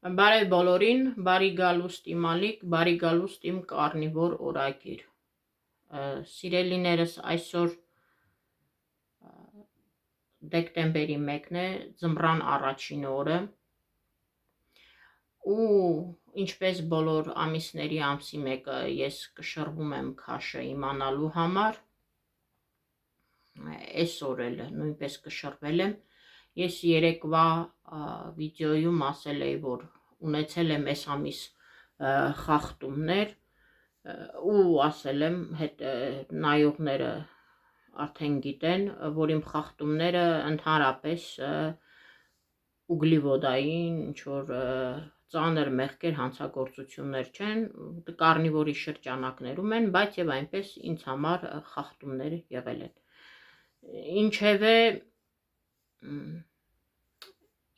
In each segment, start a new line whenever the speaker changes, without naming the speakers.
Բարև բոլորին, բարի գալուստ իմ ալիք, բարի գալուստ իմ կարնիվոր օրագիր։ Սիրելիներս, այսօր դեկտեմբերի 1-ն է, ձմռան առաջին օրը, ու ինչպես բոլոր ամիսների ամսի 1-ը ես կշռվում եմ քաշը իմանալու համար, այսօր էլ նույնպես կշռվել եմ։ Ես երեկվա վիդեոյում ասել էի, որ ունեցել եմ այս ամիս խախտումներ ու ասել եմ, նայողները արդեն գիտեն, որ իմ խախտումները ընդհանրապես ուգլիվոդային ինչ-որ ծանր մեղքեր հանցագործություններ չեն, կարնիվորի շրջանակներում են, բայց եւ այնպես ինձ համար խախտումներ եղել են։ Ինչևէ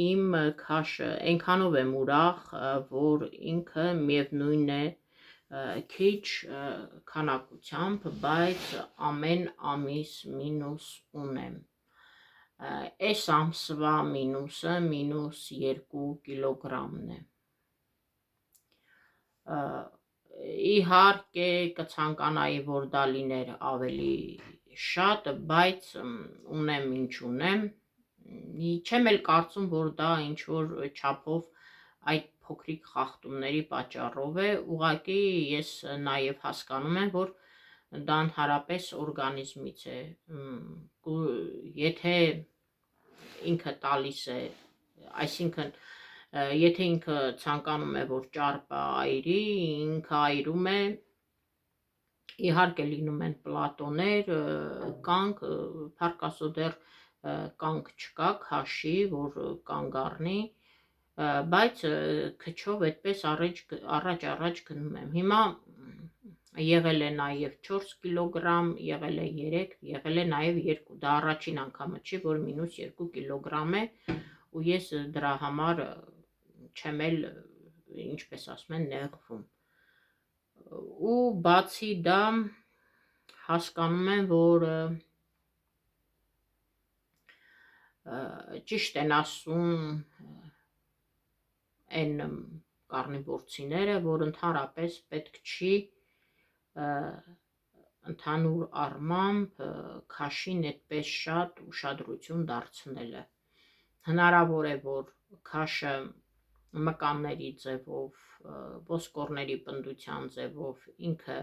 իմ քաշը այնքանով եմ ուրախ, որ ինքը միևնույն է քիչ քանակությամբ, բայց ամեն ամիս մինուս ունեմ։ Այս ամսվա մինուսը մինուս 2 կիլոգրամն է։ Իհարկե կցանկանայի, որ դա լիներ ավելի շատ, բայց ունեմ ինչ ունեմ, չեմ էլ կարծում, որ դա ինչ-որ չափով այդ փոքրիկ խախտումների պատճառով է, ուղղակի ես նաև հասկանում եմ, որ դա ընդհանրապես օրգանիզմից է, եթե ինքը տալիս է, այսինքն եթե ինքը ցանկանում է, որ ճարպը այրի, ինքը այրում է, իհարկե լինում են պլատոներ, կանգ, փառք Աստծո դեռ կանգ չկա քաշի, որ կանգ առնի, բայց քչով այդպես առաջ գնում եմ։ Հիմա եղել է նաև 4 կիլոգրամ, եղել է 3, եղել է նաև 2, դա առաջին անգամը չի, որ մինուս 2 կիլոգրամ է, ու ես դրա համար չեմ էլ, ինչպես ասում են, նեղվում։ Ու բացի դա հասկանում եմ, որ ճիշտ են ասում այն կարնիվորցիները, որ ընդհանրապես պետք չի ընդհանուր առմամբ քաշին այդպես շատ ուշադրություն դարձնելը։ Հնարավոր է, որ քաշը մկանների ձևով, ոսկորների պնդության ձևով ինքը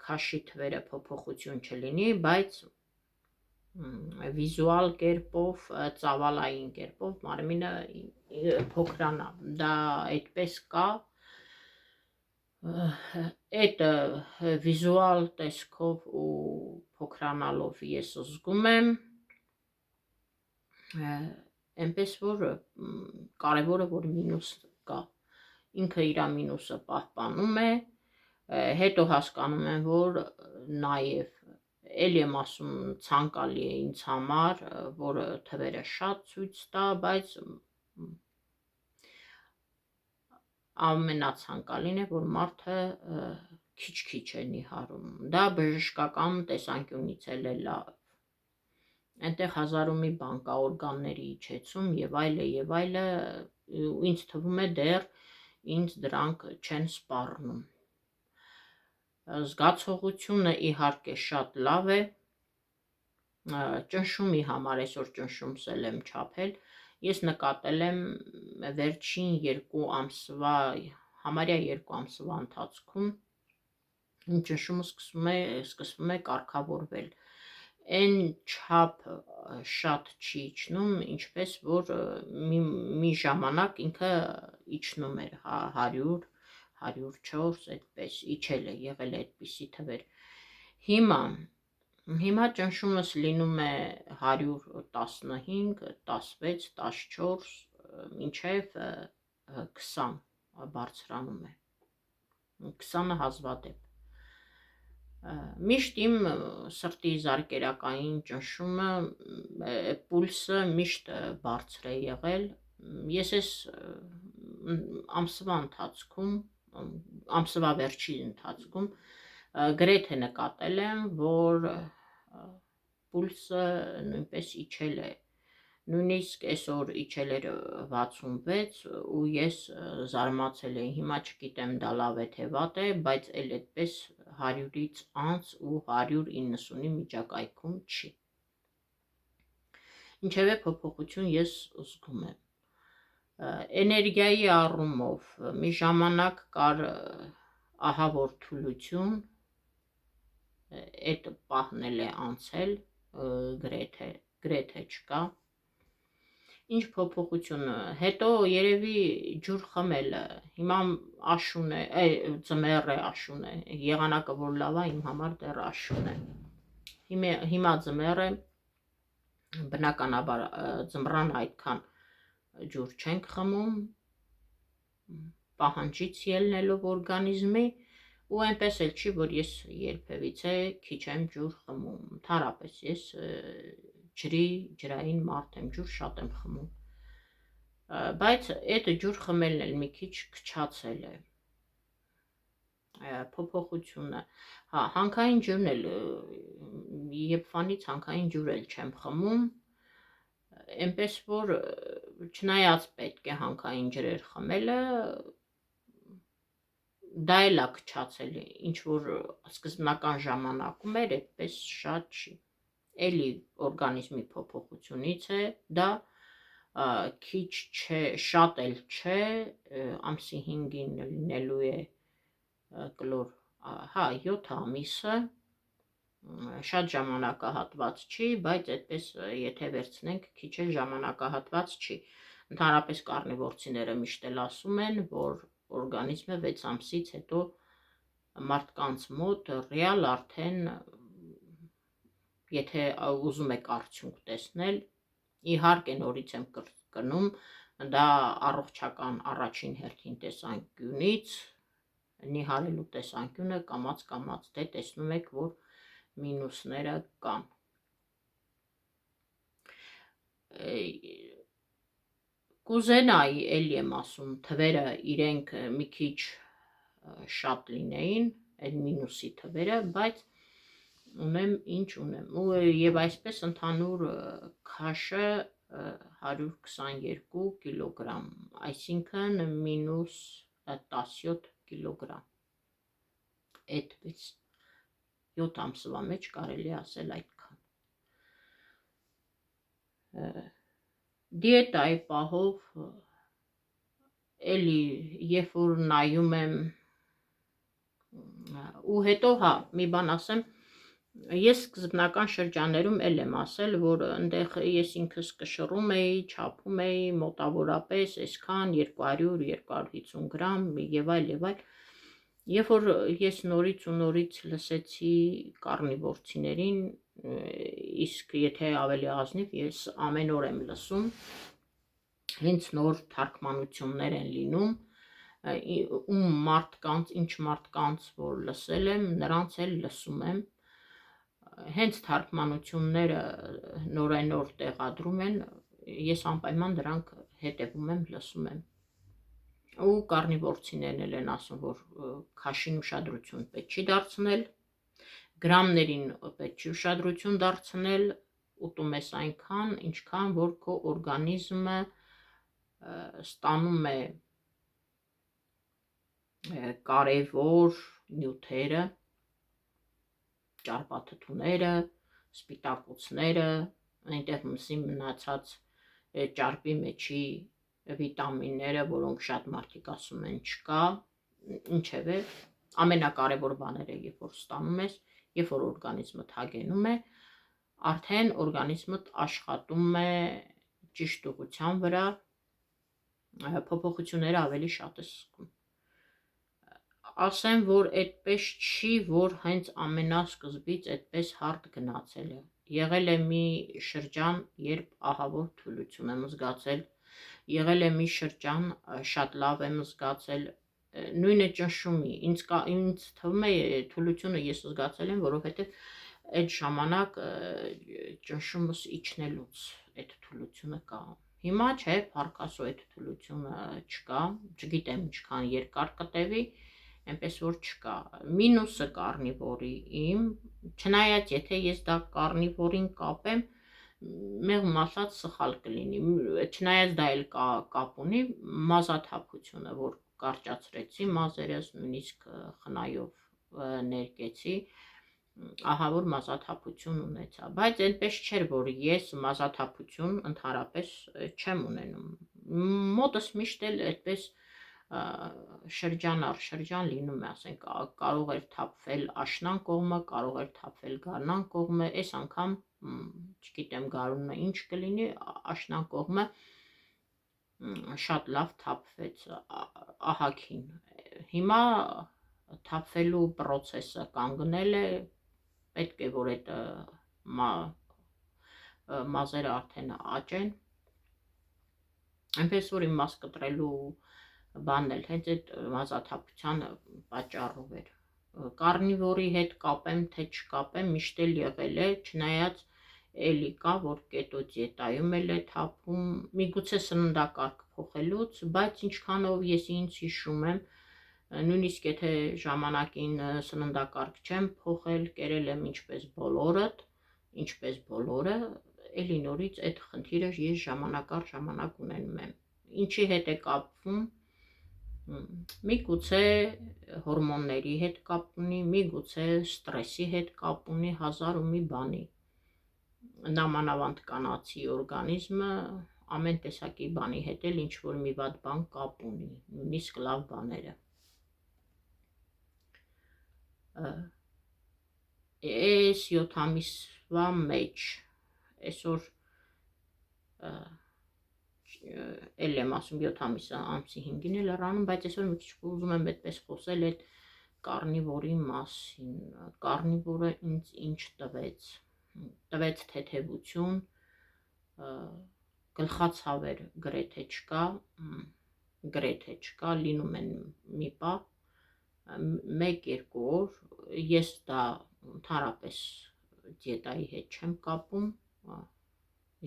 քաշի թվերը փոփոխություն չլինի, բայց վիզուալ կերպով, ծավալային կերպով մարմինը փոքրանա, դա այդպես կա, այդ վիզուալ տեսքով ու փոքրանալով ես զգում եմ, այնպես որ կարևորը որ մինուս կա, ինքը իր մինուսը պահպանում է, հետո հասկանում եմ, որ նաև էլ եմ ասում, ցանկալի է ինձ համար, որ թվերը շատ ցույց տա, բայց ամենացանկալին է, որ մարդը քիչ-քիչ է նիհարում, դա բժշկական տեսանկյունից էլ է լավ, այնտեղ հազար ու մի բան կա, օրգանների իջեցում եւ այլը, ինձ թվում է դեռ ինձ դրանք չեն սպառնում։ Զգացողությունը իհարկե շատ լավ է, ճնշումի համար այսօր ճնշումս եմ չափել, ես նկատել եմ վերջին 2 ամսվա, համարյա 2 ամսվա ընթացքում իմ ճնշումը սկսվում է կարգավորվել, այն չափ շատ չի իջնում, ինչպես որ մի ժամանակ ինքը իջնում էր 100, 104, այդպես իջել է, եղել է այդպիսի թվեր։ Հիմա ճնշումս լինում է 115, 16, 14, մինչև 20 բարձրանում է, 20-ը հազվադեպ։ Միշտ իմ սրտի զարկերակային ճնշումը, պուլսը միշտ բարձր է եղել, ես այս ամսվա ընթացքում, ամսվա վերջի ընթացքում գրեթե նկատել եմ, որ պուլսը նույնպես իջել է, Նույնիսկ այսօր իջել էր 66 ու ես զարմացել էի, հիմա չգիտեմ դա լավ է թե վատ է, բայց էլ այդպես 100-ից անց ու 190-ի միջակայքում չի։ Ինչևէ փոփոխություն ես զգում եմ։ Էներգիայի առումով մի ժամանակ կար ահավոր թուլություն, այդ պահն էլ է անցել, գրեթե չկա։ Ինչ փոփոխություն, հետո երևի ջուր խմելը, հիմա աշուն է, ձմեռ է, աշուն է, եղանակը որ լավ է, իմ համար դեռ աշուն է։ Հիմա ձմեռ է, բնականաբար ձմռան այդքան ջուր չենք խմում, պահանջից ելնելով օրգանիզմի, ու այնպես էլ չի, որ ես երբևիցե քիչ եմ ջուր խմում, ընդհանրապես ես ջրային մարդ եմ, ջուր շատ եմ խմում, բայց այդ ջուր խմելն էլ մի քիչ քչացել է, փոփոխությունը, հա, հանքային ջուրն էլ, երբվանից հանքային ջուր էլ չեմ խմում, այնպես որ չնայած պետք է հանքային ջրեր խմելը, դա էլ է քչացել, ինչ որ սկզբնական ժամանակում էր, այդպես շատ չի, էլի օրգանիզմի փոփոխությունից է դա, քիչ չէ, շատ էլ չէ, ամսի 5-ին լինելու է կլոր, հա, 7 ամիսը, շատ ժամանակահատված չի, բայց այդպես եթե վերցնենք, քիչ էլ ժամանակահատված չի, ընդհանրապես կարնիվորցիները միշտ էլ ասում են, որ օրգանիզմը 6 ամսից հետո մարդկանց մոտ ռեալ արդեն, եթե ուզում եք արդյունք տեսնել, իհարկե նորից եմ կրկնում, դա առողջական առաջին հերթին տեսանկյունից, նիհարելու տեսանկյունը կամաց դե տեսնում եք, որ մինուսները կան։ Կուզենայի, էլի եմ ասում, թվերը իրենք մի քիչ շատ լինեին, այդ մինուսի թվերը, բայց ունեմ ինչ ունեմ, և այսպես ընդհանուր քաշը 122 կիլոգրամ, այսինքն մինուս 17 կիլոգրամ, այդպես 7 ամսվա մեջ կարելի ասել այդքան։ Դիետայի պահով էլի երբ որ նայում եմ ու հետո հա մի բան ասեմ, ես սկզբնական շրջաններում էլ եմ ասել, որ այնտեղ ես ինքս կշռում էի, չափում էի մոտավորապես այսքան 200-250 գրամ եւ այլ, երբ որ ես նորից ու նորից լսեցի կարնիվորցիներին, իսկ եթե ավելի ազնիվ, ես ամեն օր եմ լսում, հենց նոր թարգմանություններ են լինում, ինչ մարդկանց, որ լսել եմ, նրանց էլ լսում եմ, հենց թարգմանությունները նորենոր տեղադրում են, ես անպայման դրանք հետևում եմ, լսում եմ, ու կարնիվորցիներն են ասում, որ քաշին ուշադրություն պետք չի դարձնել, գրամներին պետք չի ուշադրություն դարձնել, ուտում ես այնքան, ինչքան որ քո օրգանիզմը ստանում է կարևոր նյութերը, ճարպաթթուները, սպիտակուցները, այնտեղ մնացած ճարպի մեջի վիտամինները, որոնք շատ մարդիկ ասում են չկա, ինչևէ, ամենակարևոր բաները երբ որ ստանում ես, երբ որ օրգանիզմդ հագենում է, արդեն օրգանիզմդ աշխատում է ճիշտ ուղղության վրա, փոփոխությունները ավելի շատ ես զգում։ Ասեմ, որ այդպես չի, որ հենց ամենասկզբից այդպես հարթ գնացել է, եղել է մի շրջան, երբ ահավոր թուլություն եմ զգացել, եղել է մի շրջան, շատ լավ եմ զգացել, նույնը ճնշումի, ինձ թվում է թուլությունը ես զգացել եմ, որովհետև այդ ժամանակ ճնշումս իջնելուց այդ թուլությունը կա, հիմա չէ, փառք Աստծո, այդ թուլությունը չկա, չգիտեմ ինչքան երկար կտևի, այնպես որ չկա, մինուսը կարնիվորի իմ, չնայած եթե ես դա կարնիվորին կապեմ, մեղմ ասած սխալ կլինի, չնայած դա էլ կապ ունի մազաթափությունը, որ կարճացրեցի մազերս, նույնիսկ խնայով ներկեցի, ահա որ մազաթափություն ունեցա, բայց այնպես չէր, որ ես մազաթափություն ընդհանրապես չեմ ունենում, մոտս միշտ էլ այդպես շրջան առ շրջան լինում է, ասենք կարող էր թափվել աշնան կողմը, կարող էր թափվել գարնան կողմը, այս անգամ չգիտեմ գարունը ինչ կլինի, աշնան կողմը շատ լավ թափվեց ահագին, հիմա թափվելու պրոցեսը կանգնել է, պետք է որ այդ մազերը արդեն աճեն, այնպես որ իմ մազ կտրելու բանն էլ հենց այդ մազաթափության պատճառով էր, կարնիվորի հետ կապեմ թե չկապեմ, միշտ էլ եղել է, չնայած էլի կա, որ կետո դիետայում էլ է թափում, միգուցե սննդակարգ փոխելուց, բայց ինչքանով ես ինձ հիշում եմ, նույնիսկ եթե ժամանակին սննդակարգ չեմ փոխել, կերել եմ ինչպես բոլորը, էլի նորից այդ խնդիրը ես ժամանակ առ ժամանակ ունենում եմ, ինչի հետ է կապվում, միգուցե հորմոնների հետ կապ ունի, միգուցե ստրեսի հետ կապ ունի, հազար ու մի բանի, նամանավանդ կանացի օրգանիզմը ամեն տեսակի բանի հետ էլ ինչ որ մի վատ բան կապ ունի, նույնիսկ լավ բաները, այս 7 ամիսվա մեջ, այսօր էլ եմ ասում 7 ամսի 5-ին էլ առանում, բայց այսօր մի քիչ ուզում եմ այդպես խոսել այդ կարնիվորի մասին, կարնիվորը ինձ ինչ տվեց թեթևություն, գլխացավեր գրեթե չկա, լինում են մի պահ, 1-2 օր, ես դա ընդհանրապես դիետայի հետ չեմ կապում,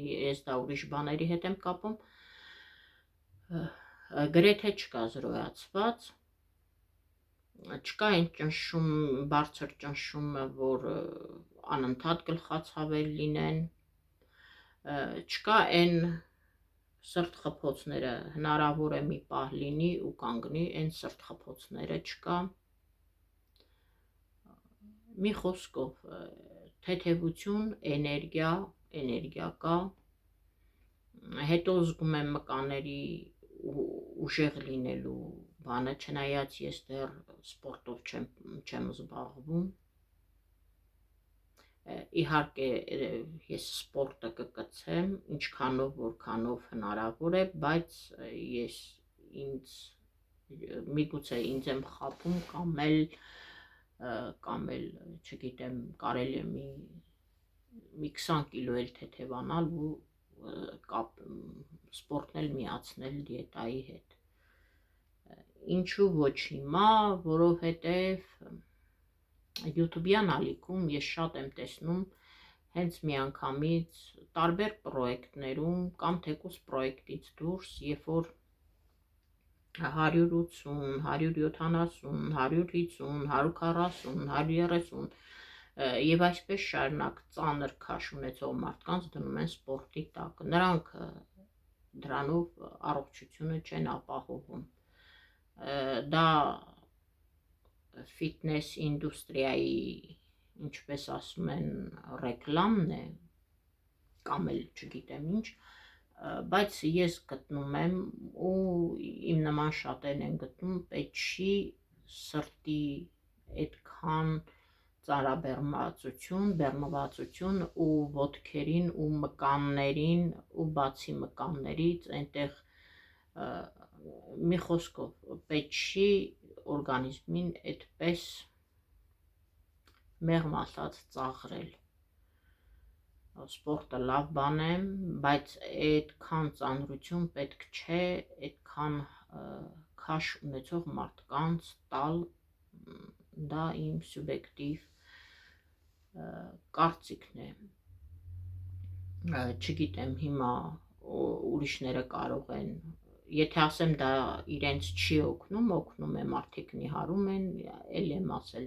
ես դա ուրիշ բաների հետ եմ կապում, գրեթե չկա զրոյացված, չկա այն ճնշում, բարձր ճնշումը, որ անընդհատ գլխացավեր լինեն, չկա այն սրտխփոցները, հնարավոր է մի պահ լինի ու կանգնի, այն սրտխփոցները չկա, մի խոսքով թեթևություն, էներգիա կա, հետո զգում եմ մկանների ուժեղ լինելու բանը, չնայած ես դեռ սպորտով չեմ զբաղվում, իհարկե ես սպորտը կկցեմ, ինչքանով որքանով հնարավոր է, բայց ես միգուցե ինձ եմ խաբում կամ էլ չգիտեմ, կարելի է մի 20 կիլո էլ թեթևանալ ու սպորտն էլ միացնել դիետայի հետ, ինչու ոչ հիմա, որովհետև YouTube-յան ալիքում ես շատ եմ տեսնում հենց միանգամից տարբեր պրոյեկտներում կամ թեկուզ պրոյեկտից դուրս, երբ որ 180, 170, 150, 140, 130 եւ այսպես շարունակ ծանր քաշ ունեցող մարդկանց դնում են սպորտի տակ, նրանք դրանով առողջությունը չեն ապահովում, դա ֆիթնես ինդուստրիայի, ինչպես ասում են, ռեկլամն է, կամ էլ չգիտեմ ինչ, բայց ես գտնում եմ ու իմ նման շատերն են գտնում, պետք չի սրտի այդքան բեռնվածություն ու ոտքերին ու մկաններին ու բացի մկաններից այնտեղ մի խոսքով պետք չի օրգանիզմին այդպես մեղմ ասած ծաղրել, սպորտը լավ բան է, բայց այդքան ծանրություն պետք չէ այդքան քաշ ունեցող մարդկանց տալ, դա իմ սուբյեկտիվ կարծիքն է, չգիտեմ հիմա ուրիշները կարող են, եթե ասեմ դա իրենց չի օգնում, օգնում է, մարդիկ նիհարում են, էլ եմ ասել,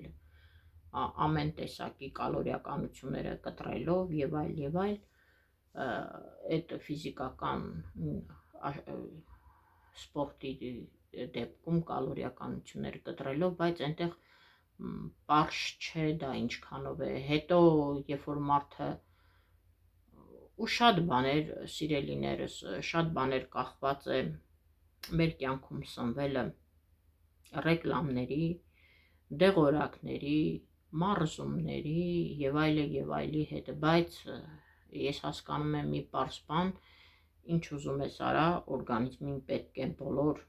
ամեն տեսակի կալորիականությունները կտրելով եւ այլ, այդ ֆիզիկական սպորտի դեպքում կալորիականությունները կտրելով, բայց այնտեղ պարզ չէ դա ինչքանով է, հետո երբ որ մարդը ու շատ բաներ սիրելիներս, շատ բաներ կախված է մեր կյանքում սնվելը ռեկլամների, դեղորայքների, մարզումների եւ այլի հետ, բայց ես հասկանում եմ մի պարզ բան, ինչ ուզում ես արա, օրգանիզմին պետք են բոլոր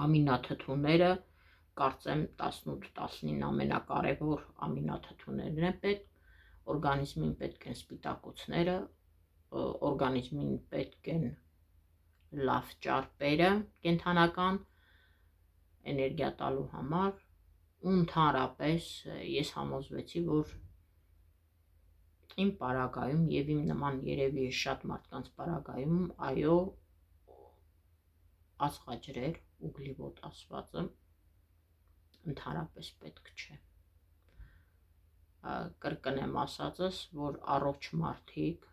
ամինաթթուները, կարծեմ 18-19 ամենակարևոր ամինաթթուներն են պետք, օրգանիզմին պետք են սպիտակուցները, օրգանիզմին պետք են լավ ճարպերը կենդանական էներգիա տալու համար ու ընդհանրապես ես համոզվեցի, որ իմ պարագայում եւ իմ նման երևի շատ մարդկանց պարագայում այո ածխաջրեր, ուգլիվոդ ասվածը ընդհանրապես պետք չէ։ Կրկնեմ ասածս, որ առողջ մարդիկ,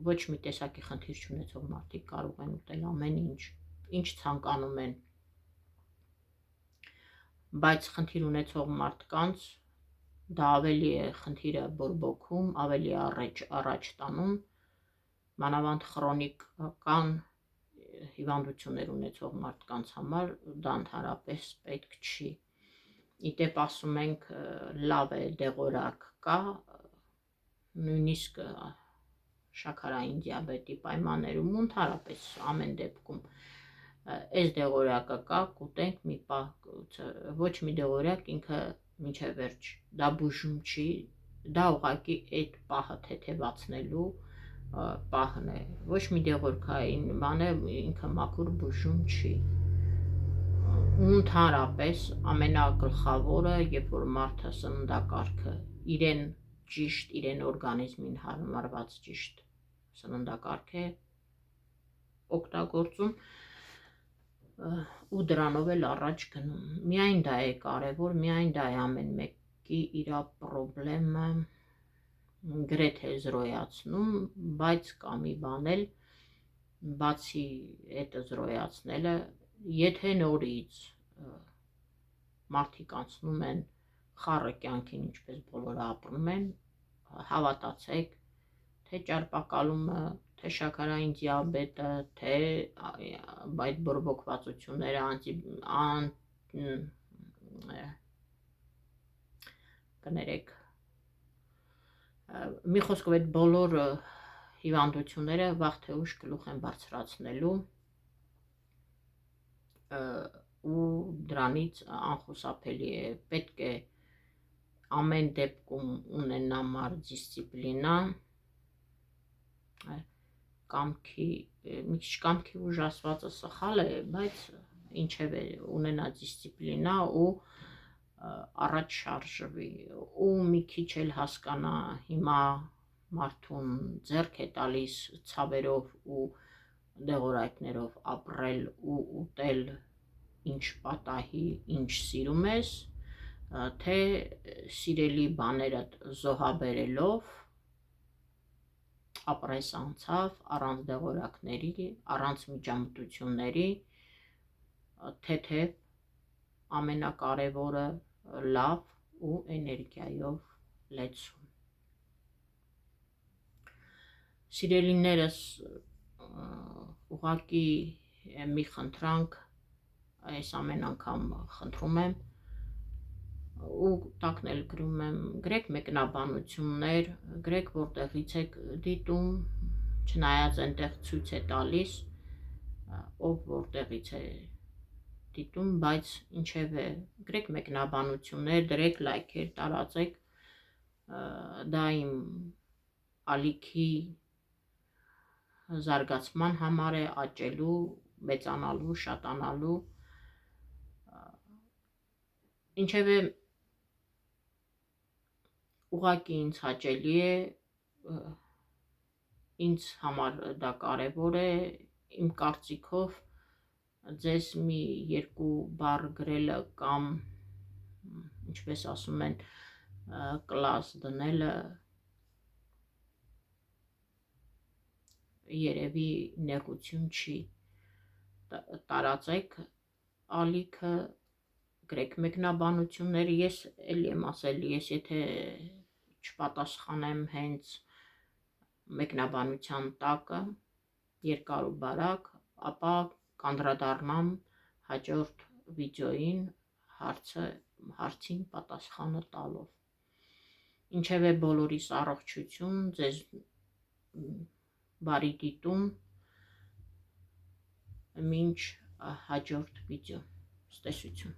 ոչ մի տեսակի խնդիր չունեցող մարդիկ կարող են ուտել ամեն ինչ ցանկանում են, բայց խնդիր ունեցող մարդկանց դա ավելի է խնդիրը բորբոքում, ավելի առաջ տանում, մանավանդ քրոնիկական հիվանդություններ ունեցող մարդկանց համար դա ընդհանրապես պետք չի։ Իդեպ ասում ենք լավ է դեղորայք կա, նույնիսկ շաքարային դիաբետի պայմաններում ու ընդհանրապես ամեն դեպքում այս դեղորայքը կա, կուտենք մի պահ, ոչ մի դեղորայք ինքը մինչև վերջ, դա բուժում չի, դա ուղղակի այդ պահը թեթևացնելու պահն է, ոչ մի դեղորայքային բան է, ինքը մաքուր բուժում չի։ Ու ընդհանրապես ամենագլխավորը, երբ որ մարդը սննդակարգը իրեն ճիշտ, իրեն օրգանիզմին հարմարված ճիշտ սննդակարգ է օգտագործում ու դրանով էլ առաջ գնում։ Միայն դա է կարևոր, միայն դա է ամեն մեկի իր պրոբլեմը գրեթե զրոյացնում, բայց կա մի բան էլ, բացի այդ զրոյացնելը, եթե նորից մարդիկ անցնում են խառը կյանքին, ինչպես բոլորը ապրում են, հավատացեք, թե ճարպակալումը, թե շաքարային դիաբետը, թե այդ բորբոքվածությունները, կներեք, մի խոսքով այդ բոլոր հիվանդությունները վաղ թե ուշ գլուխ են բարձրացնելու ու դրանից անխուսափելի է, պետք է ամեն դեպքում ունենալ դիսցիպլինա, մի քիչ կամքի ուժ ասվածը սխալ է, բայց ինչևէ ունենա դիսցիպլինա ու առաջ շարժվի ու մի քիչ էլ հասկանա հիմա մարդուն ձեռք է տալիս ցավերով ու դեղորայքներով ապրել ու ուտել ինչ պատահի, ինչ սիրում ես, թե սիրելի բաներդ զոհաբերելով ապրես անցավ առանց դեղորայքների, առանց միջամտությունների, թեթև ամենակարևորը լավ ու էներգիայով լեցուն։ Սիրելիներս, ուղղակի մի խնդրանք, այս ամեն անգամ խնդրում եմ ու տակն էլ գրում եմ, գրեք մեկնաբանություններ, գրեք որտեղից եք դիտում, չնայած այնտեղ ցույց է տալիս, ով որտեղից է դիտում, բայց ինչևէ, գրեք մեկնաբանություններ, դրեք լայքեր, տարածեք, դա իմ ալիքի զարգացման համար է, աճելու, մեծանալու, շատանալու, ինչևէ ուղղակի ինձ հաճելի է, ինձ համար դա կարևոր է, իմ կարծիքով ձեզ մի երկու բառ գրելը կամ ինչպես ասում են կլաս դնելը երևի նեղություն չի, տարածեք ալիքը, գրեք մեկնաբանություններ, ես էլի եմ ասել, ես եթե չպատասխանեմ հենց մեկնաբանության տակը, երկար ու բարակ, ապա կանդրադառնամ հաջորդ վիդեոյին հարցին պատասխանը տալով։ Ինչևէ բոլորիս առողջություն, ձեզ բարի դիտում, մինչ հաջորդ վիդեո, ցտեսություն։